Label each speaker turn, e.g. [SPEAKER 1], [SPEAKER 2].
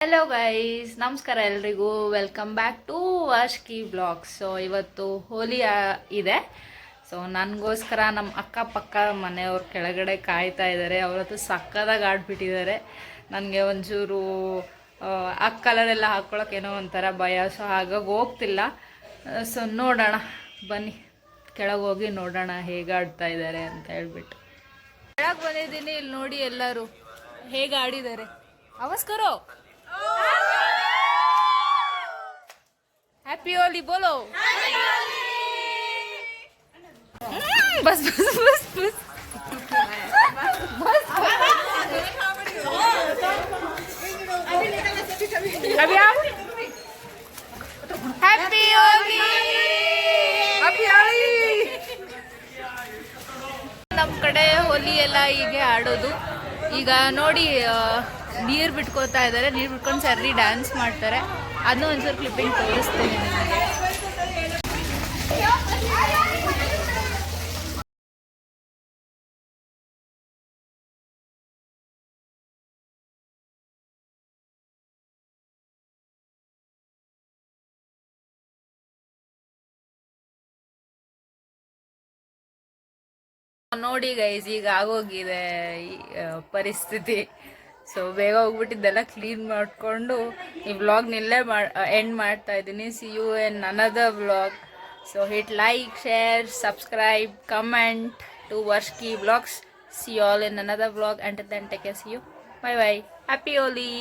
[SPEAKER 1] Hello guys, ನಮಸ್ಕಾರ ಎಲ್ರಿಗೂ. Welcome back to Washki blogs. So ಇವತ್ತು ಹೋಲಿ ಇದೆ. ಸೊ ನನಗೋಸ್ಕರ ನಮ್ಮ ಅಕ್ಕಪಕ್ಕ ಮನೆಯವ್ರು ಕೆಳಗಡೆ ಕಾಯ್ತಾ ಇದ್ದಾರೆ. ಅವರತ್ತು ಸಕ್ಕದಾಗಿ ಆಡ್ಬಿಟ್ಟಿದ್ದಾರೆ. ನನಗೆ ಒಂಚೂರು ಆ ಕಲರೆಲ್ಲ ಹಾಕ್ಕೊಳಕ್ಕೆ ಏನೋ ಒಂಥರ ಭಯ. ಸೊ ಹಾಗಾಗಿ ಹೋಗ್ತಿಲ್ಲ. ಸೊ ನೋಡೋಣ, ಬನ್ನಿ ಕೆಳಗೆ ಹೋಗಿ ನೋಡೋಣ ಹೇಗೆ ಆಡ್ತಾ ಇದ್ದಾರೆ ಅಂತ ಹೇಳ್ಬಿಟ್ಟು. ಕೆಳಗೆ ಬಂದಿದ್ದೀನಿ, ಇಲ್ಲಿ ನೋಡಿ ಎಲ್ಲರೂ ಹೇಗೆ ಆಡಿದ್ದಾರೆ. ಅವಸ್ಕರೋ हैप्पी होली बोलो। बस बस बस बस अभी आओ। Happy Holi, happy Holi. ನಮ್ಮ ಕಡೆ ಹೋಲಿ ಎಲ್ಲ ಹೀಗೆ ಆಡೋದು. ಈಗ ನೋಡಿ ನೀರು ಬಿಟ್ಕೋತಾ ಇದ್ದಾರೆ. ನೀರು ಬಿಟ್ಕೊಂಡು ಸರಿ ಡ್ಯಾನ್ಸ್ ಮಾಡ್ತಾರೆ. ಅದನ್ನೂ ಒಂಚೂರು ಕ್ಲಿಪ್ಪಿಂಗ್ ತೋರಿಸ್ತೀನಿ ನಿಮಗೆ. ನೋಡಿ ಗೈಸ್, ಈಗ ಆಗೋಗಿದೆ ಪರಿಸ್ಥಿತಿ. ಸೊ ಬೇಗ ಹೋಗ್ಬಿಟ್ಟಿದ್ದೆಲ್ಲ ಕ್ಲೀನ್ ಮಾಡಿಕೊಂಡು ಈ ವ್ಲಾಗ್ನಿಲ್ಲೇ ಎಂಡ್ ಮಾಡ್ತಾ ಇದ್ದೀನಿ. See you in another vlog. So hit like, share, subscribe, comment to Washki blogs. See you all in another vlog. Until then, take care. See you. Bye bye. Happy Holi.